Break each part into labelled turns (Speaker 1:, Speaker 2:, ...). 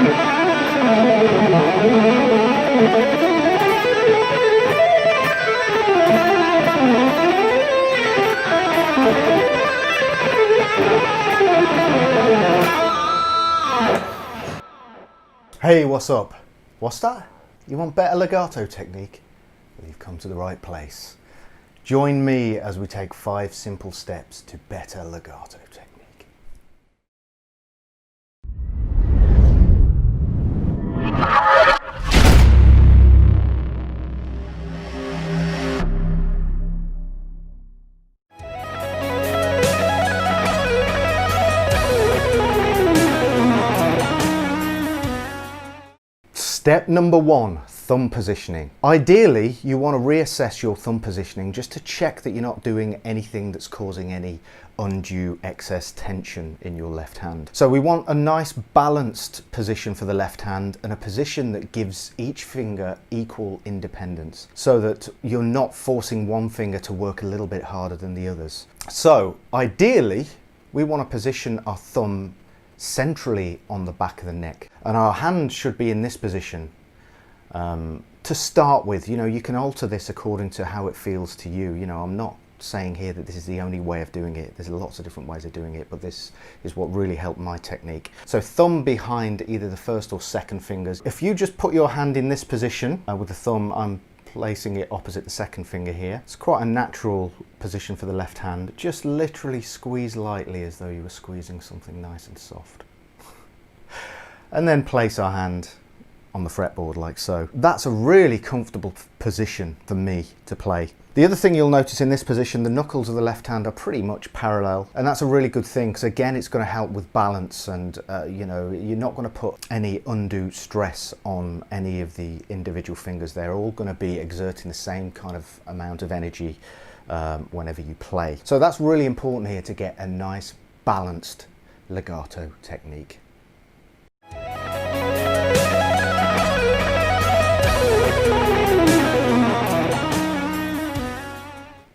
Speaker 1: Hey, what's up? What's that? You want better legato technique? Well, you've come to the right place. Join me as we take 5 simple steps to better legato technique. Step number 1, thumb positioning. Ideally, you want to reassess your thumb positioning just to check that you're not doing anything that's causing any undue excess tension in your left hand. So we want a nice balanced position for the left hand and a position that gives each finger equal independence so that you're not forcing one finger to work a little bit harder than the others. So ideally, we want to position our thumb centrally on the back of the neck, and our hand should be in this position to start with. You know, you can alter this according to how it feels to you. You know, I'm not saying here that this is the only way of doing it. There's lots of different ways of doing it, but this is what really helped my technique. So thumb behind either the first or second fingers. If you just put your hand in this position with the thumb, I'm placing it opposite the second finger here. It's quite a natural position for the left hand. Just literally squeeze lightly as though you were squeezing something nice and soft. And then place our hand on the fretboard like so. That's a really comfortable position for me to play. The other thing you'll notice in this position, the knuckles of the left hand are pretty much parallel, and that's a really good thing because again it's going to help with balance, and you know, you're not going to put any undue stress on any of the individual fingers. They're all going to be exerting the same kind of amount of energy whenever you play. So that's really important here to get a nice balanced legato technique.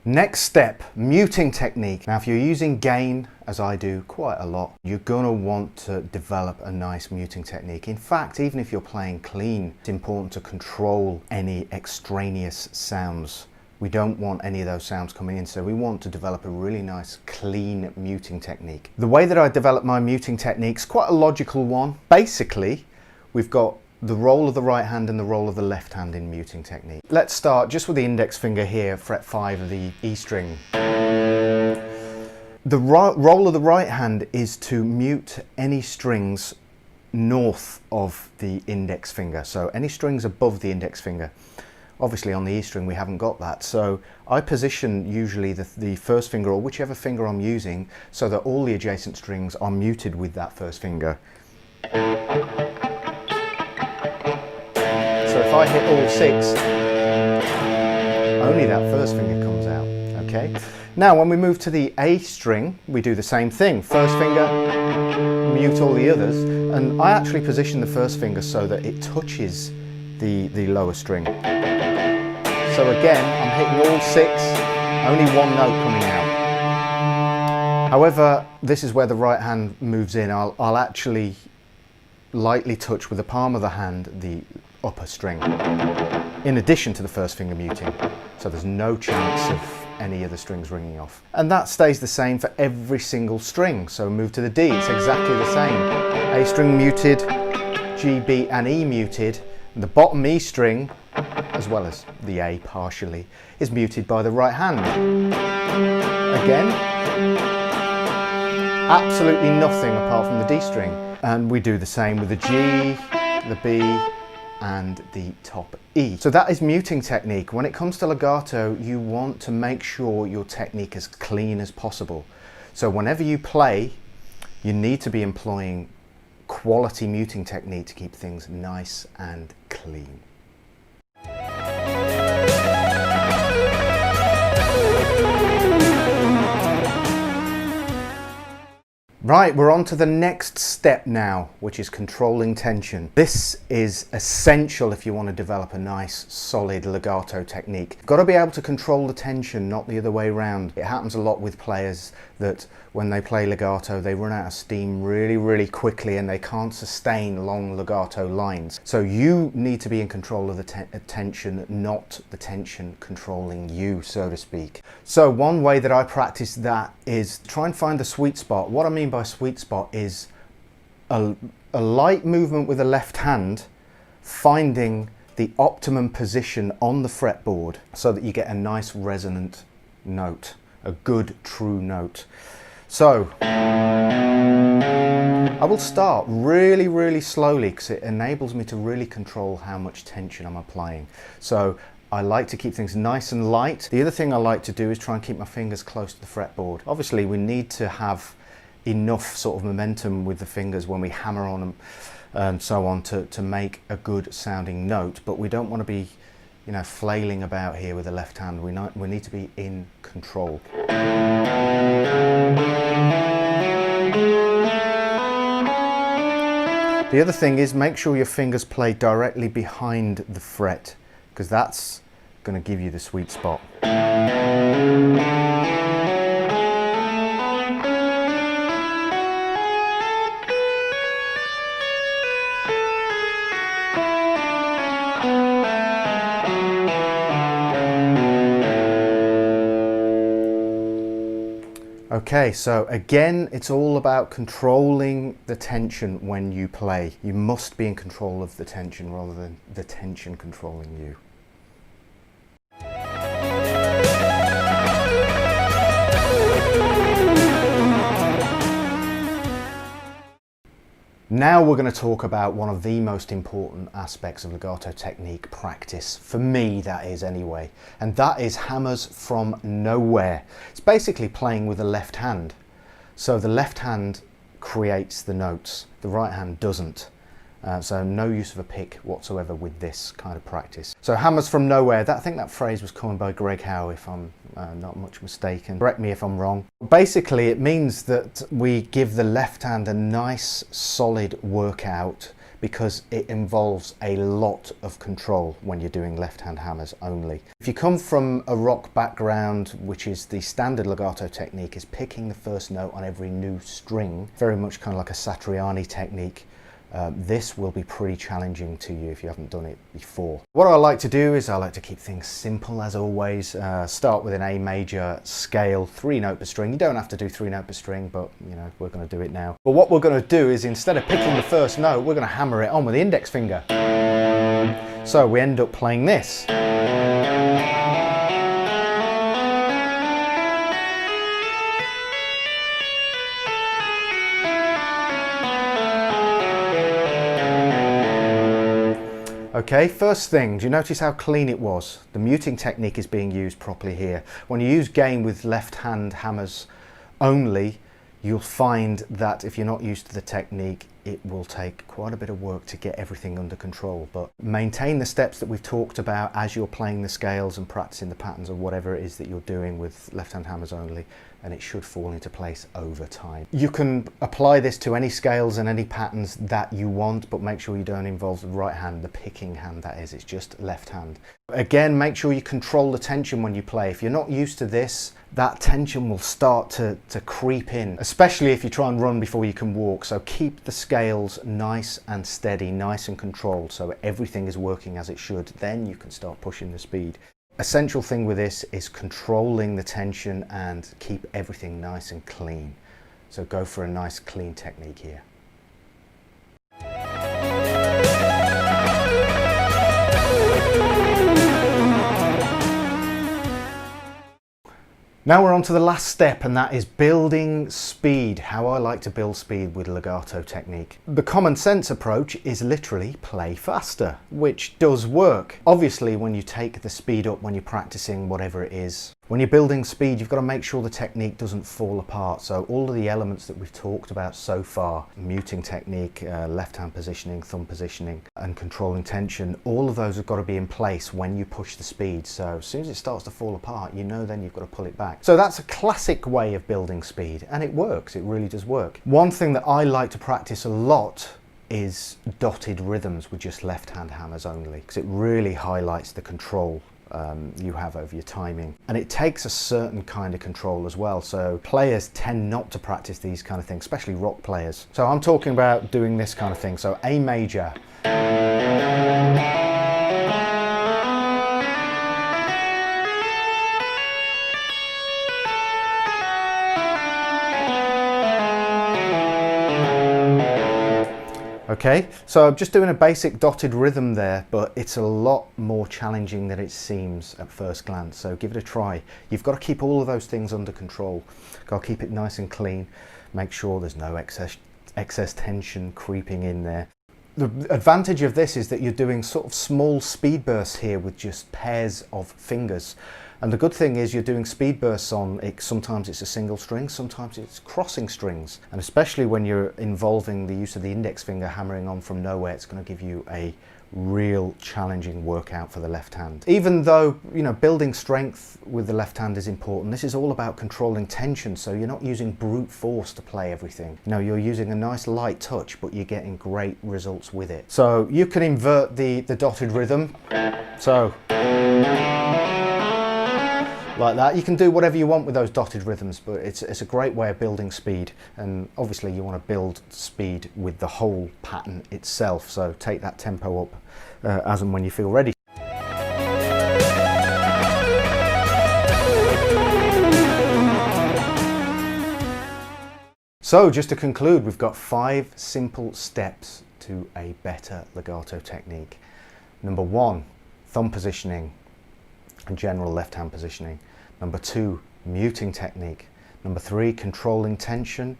Speaker 1: Next step, muting technique. Now, if you're using gain, as I do quite a lot, you're gonna want to develop a nice muting technique. In fact, even if you're playing clean, it's important to control any extraneous sounds. We don't want any of those sounds coming in, so we want to develop a really nice, clean muting technique. The way that I develop my muting technique is quite a logical one. Basically, we've got the roll of the right hand and the roll of the left hand in muting technique. Let's start just with the index finger here, fret 5 of the E string. The roll of the right hand is to mute any strings north of the index finger, so any strings above the index finger. Obviously on the E string we haven't got that, so I position usually the first finger, or whichever finger I'm using, so that all the adjacent strings are muted with that first finger. So if I hit all 6, only that first finger comes out, okay? Now when we move to the A string, we do the same thing. First finger, mute all the others, and I actually position the first finger so that it touches the lower string. So again, I'm hitting all 6, only one note coming out. However, this is where the right hand moves in. I'll actually lightly touch with the palm of the hand the upper string, in addition to the first finger muting, so there's no chance of any other strings ringing off. And that stays the same for every single string. So move to the D, it's exactly the same. A string muted, G, B and E muted, and the bottom E string, as well as the A partially, is muted by the right hand. Again, absolutely nothing apart from the D string. And we do the same with the G, the B, and the top E. So that is muting technique. When it comes to legato, you want to make sure your technique is clean as possible. So whenever you play, you need to be employing quality muting technique to keep things nice and clean. Right, we're on to the next step now, which is controlling tension. This is essential if you want to develop a nice, solid legato technique. You've got to be able to control the tension, not the other way around. It happens a lot with players that when they play legato, they run out of steam really, really quickly and they can't sustain long legato lines. So you need to be in control of the tension, not the tension controlling you, so to speak. So one way that I practice that is try and find the sweet spot. What I mean by sweet spot is a light movement with the left hand, finding the optimum position on the fretboard so that you get a nice resonant note, a good true note. So I will start really, really slowly because it enables me to really control how much tension I'm applying. So I like to keep things nice and light. The other thing I like to do is try and keep my fingers close to the fretboard. Obviously we need to have enough sort of momentum with the fingers when we hammer on them and so on to make a good sounding note, but we don't want to be, you know, flailing about here with the left hand. We need to be in control. The other thing is make sure your fingers play directly behind the fret, because that's going to give you the sweet spot. Okay, so again, it's all about controlling the tension when you play. You must be in control of the tension rather than the tension controlling you. Now we're going to talk about one of the most important aspects of legato technique practice, for me that is anyway, and that is hammers from nowhere. It's basically playing with the left hand. So the left hand creates the notes, the right hand doesn't. So no use of a pick whatsoever with this kind of practice. So hammers from nowhere, I think that phrase was coined by Greg Howe, if I'm not much mistaken. Correct me if I'm wrong. Basically it means that we give the left hand a nice solid workout because it involves a lot of control when you're doing left hand hammers only. If you come from a rock background, which is the standard legato technique, is picking the first note on every new string, very much kind of like a Satriani technique. This will be pretty challenging to you if you haven't done it before. What I like to do is I like to keep things simple as always. Start with an A major scale, 3 note per string. You don't have to do 3 note per string, but you know, we're going to do it now. But what we're going to do is instead of picking the first note, we're going to hammer it on with the index finger. So we end up playing this. Okay, first thing, do you notice how clean it was? The muting technique is being used properly here. When you use gain with left hand hammers only, you'll find that if you're not used to the technique, it will take quite a bit of work to get everything under control. But maintain the steps that we've talked about as you're playing the scales and practicing the patterns or whatever it is that you're doing with left hand hammers only, and it should fall into place over time. You can apply this to any scales and any patterns that you want, but make sure you don't involve the right hand, the picking hand that is, it's just left hand. Again, make sure you control the tension when you play. If you're not used to this, that tension will start to creep in, especially if you try and run before you can walk. So keep the scales nice and steady, nice and controlled, so everything is working as it should. Then you can start pushing the speed. Essential thing with this is controlling the tension and keep everything nice and clean. So go for a nice clean technique here. Now we're on to the last step, and that is building speed, how I like to build speed with legato technique. The common sense approach is literally play faster, which does work. Obviously, when you take the speed up when you're practicing whatever it is, When you're building speed, you've got to make sure the technique doesn't fall apart. So all of the elements that we've talked about so far, muting technique, left hand positioning, thumb positioning, and controlling tension, all of those have got to be in place when you push the speed. So as soon as it starts to fall apart, you know then you've got to pull it back. So that's a classic way of building speed, and it works. It really does work. One thing that I like to practice a lot is dotted rhythms with just left hand hammers only, because it really highlights the control you have over your timing, and it takes a certain kind of control as well. So players tend not to practice these kind of things, especially rock players. So I'm talking about doing this kind of thing. So A major, okay, so I'm just doing a basic dotted rhythm there, but it's a lot more challenging than it seems at first glance, so give it a try. You've got to keep all of those things under control. Got to keep it nice and clean, make sure there's no excess tension creeping in there. The advantage of this is that you're doing sort of small speed bursts here with just pairs of fingers. And the good thing is you're doing speed bursts on it. Sometimes it's a single string, sometimes it's crossing strings. And especially when you're involving the use of the index finger hammering on from nowhere, it's going to give you a real challenging workout for the left hand. Even though, you know, building strength with the left hand is important, this is all about controlling tension, so you're not using brute force to play everything. You know, you're using a nice light touch, but you're getting great results with it. So you can invert the dotted rhythm. So like that. You can do whatever you want with those dotted rhythms, but it's a great way of building speed, and obviously you want to build speed with the whole pattern itself, so take that tempo up as and when you feel ready. So just to conclude, we've got 5 simple steps to a better legato technique. Number 1, thumb positioning and general left hand positioning. Number 2, muting technique. Number 3, controlling tension.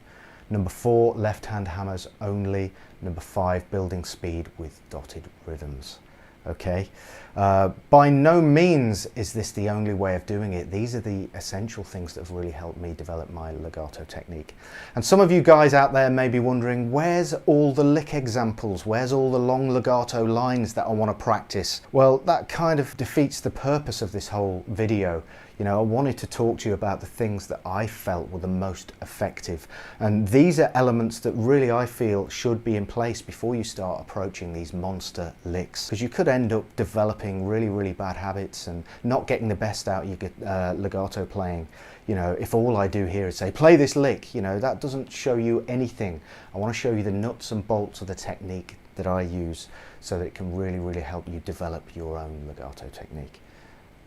Speaker 1: Number 4, left hand hammers only. Number 5, building speed with dotted rhythms. Okay, by no means is this the only way of doing it. These are the essential things that have really helped me develop my legato technique. And some of you guys out there may be wondering, where's all the lick examples? Where's all the long legato lines that I want to practice? Well, that kind of defeats the purpose of this whole video. You know, I wanted to talk to you about the things that I felt were the most effective. And these are elements that really I feel should be in place before you start approaching these monster licks. Because you could end up developing really, really bad habits and not getting the best out of your legato playing. You know, if all I do here is say, play this lick, you know, that doesn't show you anything. I want to show you the nuts and bolts of the technique that I use so that it can really, really help you develop your own legato technique.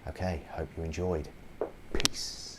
Speaker 1: Okay, hope you enjoyed. Peace.